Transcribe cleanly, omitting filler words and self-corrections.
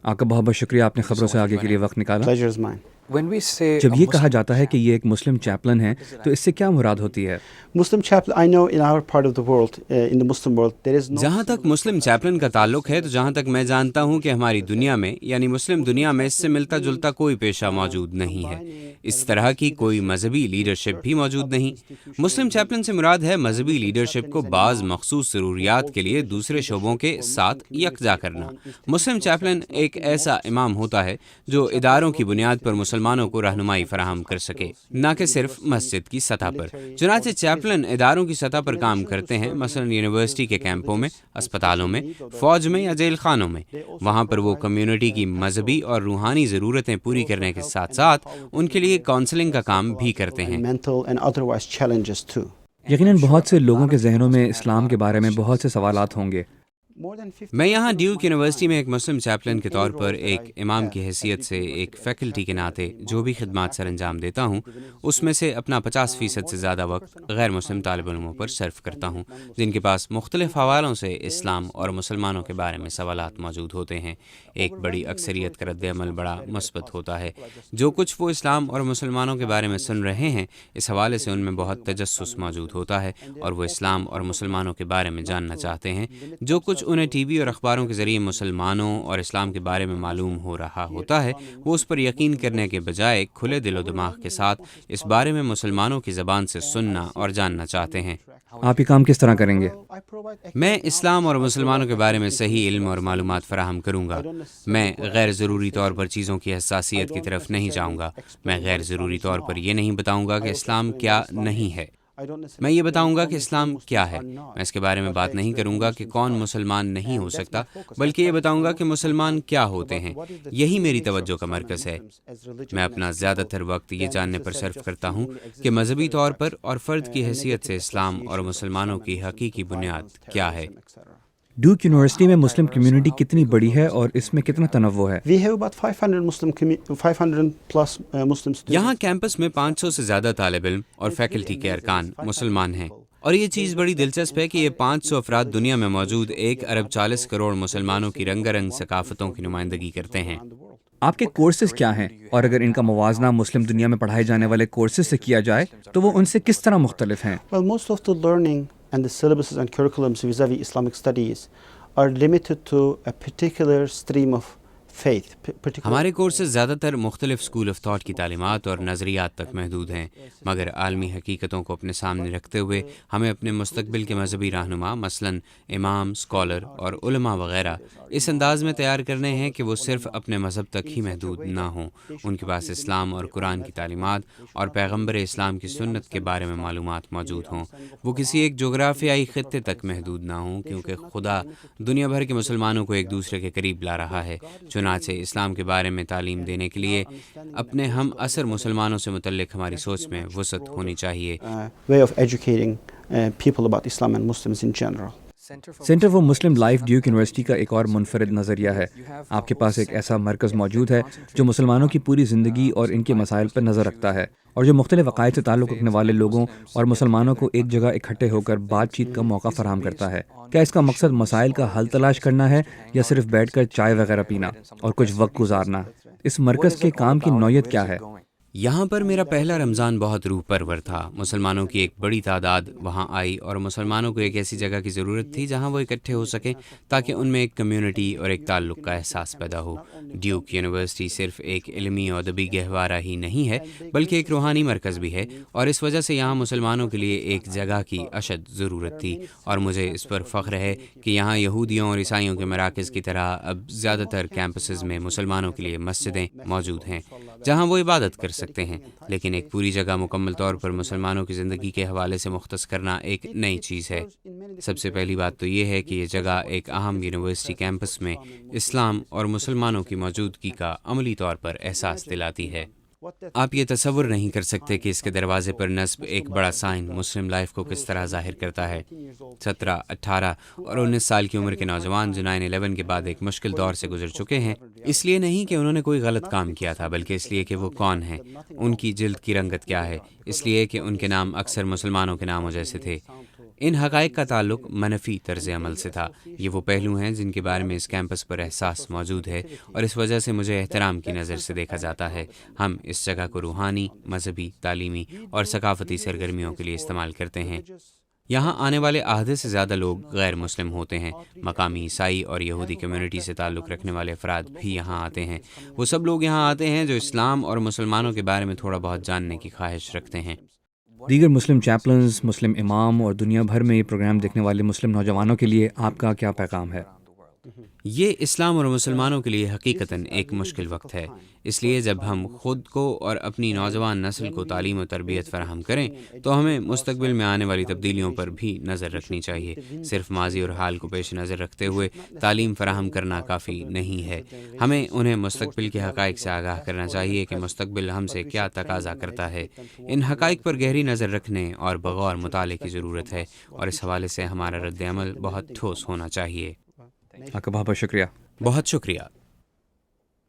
آپ کا بہت بہت شکریہ، آپ نے خبروں سے آگے کے لیے وقت نکالا۔ Pleasure is mine. جب یہ کہا جاتا ہے کہ یہ ایک مسلم چیپلن ہے تو اس سے کیا مراد ہوتی ہے؟ Muslim chaplain, I know in our part of the world, in the Muslim world, there is no. جہاں تک مسلم چیپلن کا تعلق ہے تو جہاں تک میں جانتا ہوں کہ ہماری دنیا میں یعنی مسلم دنیا میں اس سے ملتا جلتا کوئی پیشہ موجود نہیں ہے۔ اس طرح کی کوئی مذہبی لیڈرشپ بھی موجود نہیں۔ مسلم چیپلن سے مراد ہے مذہبی لیڈرشپ کو بعض مخصوص ضروریات کے لیے دوسرے شعبوں کے ساتھ یکجا کرنا۔ مسلم چیپلن ایک ایسا امام ہوتا ہے جو اداروں کی بنیاد پر مسلمانوں کو رہنمائی فراہم کر سکے، نہ کہ صرف مسجد کی سطح پر۔ چنانچہ چیپلن اداروں کی سطح پر کام کرتے ہیں، مثلا یونیورسٹی کے کیمپوں میں، اسپتالوں میں، فوج میں یا جیل خانوں میں۔ وہاں پر وہ کمیونٹی کی مذہبی اور روحانی ضرورتیں پوری کرنے کے ساتھ ساتھ ان کے لیے کونسلنگ کا کام بھی کرتے ہیں۔ Mental and otherwise challenges too. یقیناً بہت سے لوگوں کے ذہنوں میں اسلام کے بارے میں بہت سے سوالات ہوں گے۔ میں یہاں ڈیوک یونیورسٹی میں ایک مسلم چیپلن کے طور پر ایک امام کی حیثیت سے ایک فیکلٹی کے ناطے جو بھی خدمات سر انجام دیتا ہوں اس میں سے اپنا 50% سے زیادہ وقت غیر مسلم طالب علموں پر صرف کرتا ہوں جن کے پاس مختلف حوالوں سے اسلام اور مسلمانوں کے بارے میں سوالات موجود ہوتے ہیں۔ ایک بڑی اکثریت کا رد عمل بڑا مثبت ہوتا ہے۔ جو کچھ وہ اسلام اور مسلمانوں کے بارے میں سن رہے ہیں اس حوالے سے ان میں بہت تجسس موجود ہوتا ہے اور وہ اسلام اور مسلمانوں کے بارے میں جاننا چاہتے ہیں۔ جو کچھ انہیں ٹی وی اور اخباروں کے ذریعے مسلمانوں اور اسلام کے بارے میں معلوم ہو رہا ہوتا ہے وہ اس پر یقین کرنے کے بجائے کھلے دل و دماغ کے ساتھ اس بارے میں مسلمانوں کی زبان سے سننا اور جاننا چاہتے ہیں۔ آپ یہ کام کس طرح کریں گے؟ میں اسلام اور مسلمانوں کے بارے میں صحیح علم اور معلومات فراہم کروں گا۔ میں غیر ضروری طور پر چیزوں کی حساسیت کی طرف نہیں جاؤں گا۔ میں غیر ضروری طور پر یہ نہیں بتاؤں گا کہ اسلام کیا نہیں ہے۔ میں یہ بتاؤں گا کہ اسلام کیا ہے۔ میں اس کے بارے میں بات نہیں کروں گا کہ کون مسلمان نہیں ہو سکتا، بلکہ یہ بتاؤں گا کہ مسلمان کیا ہوتے ہیں۔ یہی میری توجہ کا مرکز ہے۔ میں اپنا زیادہ تر وقت یہ جاننے پر صرف کرتا ہوں کہ مذہبی طور پر اور فرد کی حیثیت سے اسلام اور مسلمانوں کی حقیقی بنیاد کیا ہے۔ ڈیوک یونیورسٹی میں مسلم کمیونٹی کتنی بڑی ہے اور اس میں کتنا تنوع ہے؟ We have about 500 plus Muslim students. یہاں کیمپس میں 500 سے زیادہ طالب علم اور فیکلٹی کے ارکان مسلمان ہیں، اور یہ چیز بڑی دلچسپ ہے کہ یہ 500 افراد دنیا میں موجود 1.40 ارب مسلمانوں کی رنگا رنگ ثقافتوں کی نمائندگی کرتے ہیں۔ آپ کے کورسز کیا ہیں اور اگر ان کا موازنہ مسلم دنیا میں پڑھائے جانے والے کورسز سے کیا جائے تو وہ ان سے کس طرح مختلف ہیں؟ Well, most of the learning and the syllabuses and curriculums vis-a-vis Islamic studies are limited to a particular stream of faith. ہمارے کورسز زیادہ تر مختلف اسکول آف تھاٹ کی تعلیمات اور نظریات تک محدود ہیں، مگر عالمی حقیقتوں کو اپنے سامنے رکھتے ہوئے ہمیں اپنے مستقبل کے مذہبی رہنما مثلاً امام، اسکالر اور علماء وغیرہ اس انداز میں تیار کرنے ہیں کہ وہ صرف اپنے مذہب تک ہی محدود نہ ہوں، ان کے پاس اسلام اور قرآن کی تعلیمات اور پیغمبر اسلام کی سنت کے بارے میں معلومات موجود ہوں۔ وہ کسی ایک جغرافیائی خطے تک محدود نہ ہوں، کیونکہ خدا دنیا بھر کے مسلمانوں کو ایک دوسرے کے قریب لا رہا ہے۔ چنانچہ اسلام کے بارے میں تعلیم دینے کے لیے اپنے ہم عصر مسلمانوں سے متعلق ہماری سوچ میں وسعت ہونی چاہیے۔ Way of educating people about Islam and Muslims in general. Centre for Muslim life duke university کا ایک اور منفرد نظریہ ہے۔ آپ کے پاس ایک ایسا مرکز موجود ہے جو مسلمانوں کی پوری زندگی اور ان کے مسائل پر نظر رکھتا ہے اور جو مختلف عقائد سے تعلق رکھنے والے لوگوں اور مسلمانوں کو ایک جگہ اکٹھے ہو کر بات چیت کا موقع فراہم کرتا ہے۔ کیا اس کا مقصد مسائل کا حل تلاش کرنا ہے یا صرف بیٹھ کر چائے وغیرہ پینا اور کچھ وقت گزارنا؟ اس مرکز کے کام کی نوعیت کیا ہے؟ یہاں پر میرا پہلا رمضان بہت روح پرور تھا۔ مسلمانوں کی ایک بڑی تعداد وہاں آئی اور مسلمانوں کو ایک ایسی جگہ کی ضرورت تھی جہاں وہ اکٹھے ہو سکیں تاکہ ان میں ایک کمیونٹی اور ایک تعلق کا احساس پیدا ہو۔ ڈیوک یونیورسٹی صرف ایک علمی اور ادبی گہوارہ ہی نہیں ہے بلکہ ایک روحانی مرکز بھی ہے، اور اس وجہ سے یہاں مسلمانوں کے لیے ایک جگہ کی اشد ضرورت تھی، اور مجھے اس پر فخر ہے کہ یہاں یہودیوں اور عیسائیوں کے مراکز کی طرح اب زیادہ تر کیمپسز میں مسلمانوں کے لیے مسجدیں موجود ہیں جہاں وہ عبادت کر سکتے ہیں، لیکن ایک پوری جگہ مکمل طور پر مسلمانوں کی زندگی کے حوالے سے مختص کرنا ایک نئی چیز ہے۔ سب سے پہلی بات تو یہ ہے کہ یہ جگہ ایک اہم یونیورسٹی کیمپس میں اسلام اور مسلمانوں کی موجودگی کا عملی طور پر احساس دلاتی ہے۔ آپ یہ تصور نہیں کر سکتے کہ اس کے دروازے پر نصب ایک بڑا سائن مسلم لائف کو کس طرح ظاہر کرتا ہے۔ 17، 18 اور 19 سال کی عمر کے نوجوان جو 9/11 کے بعد ایک مشکل دور سے گزر چکے ہیں، اس لیے نہیں کہ انہوں نے کوئی غلط کام کیا تھا بلکہ اس لیے کہ وہ کون ہیں، ان کی جلد کی رنگت کیا ہے، اس لیے کہ ان کے نام اکثر مسلمانوں کے ناموں جیسے تھے۔ ان حقائق کا تعلق منفی طرز عمل سے تھا۔ یہ وہ پہلو ہیں جن کے بارے میں اس کیمپس پر احساس موجود ہے، اور اس وجہ سے مجھے احترام کی نظر سے دیکھا جاتا ہے۔ ہم اس جگہ کو روحانی، مذہبی، تعلیمی اور ثقافتی سرگرمیوں کے لیے استعمال کرتے ہیں۔ یہاں آنے والے آدھے سے زیادہ لوگ غیر مسلم ہوتے ہیں۔ مقامی عیسائی اور یہودی کمیونٹی سے تعلق رکھنے والے افراد بھی یہاں آتے ہیں۔ وہ سب لوگ یہاں آتے ہیں جو اسلام اور مسلمانوں کے بارے میں تھوڑا بہت جاننے کی خواہش رکھتے ہیں۔ دیگر مسلم چیپلنز، مسلم امام اور دنیا بھر میں یہ پروگرام دیکھنے والے مسلم نوجوانوں کے لیے آپ کا کیا پیغام ہے؟ یہ اسلام اور مسلمانوں کے لیے حقیقتاً ایک مشکل وقت ہے، اس لیے جب ہم خود کو اور اپنی نوجوان نسل کو تعلیم و تربیت فراہم کریں تو ہمیں مستقبل میں آنے والی تبدیلیوں پر بھی نظر رکھنی چاہیے۔ صرف ماضی اور حال کو پیش نظر رکھتے ہوئے تعلیم فراہم کرنا کافی نہیں ہے، ہمیں انہیں مستقبل کے حقائق سے آگاہ کرنا چاہیے کہ مستقبل ہم سے کیا تقاضا کرتا ہے۔ ان حقائق پر گہری نظر رکھنے اور بغور مطالعے کی ضرورت ہے، اور اس حوالے سے ہمارا رد عمل بہت ٹھوس ہونا چاہیے۔ آپ کا بہت بہت شکریہ۔ بہت شکریہ۔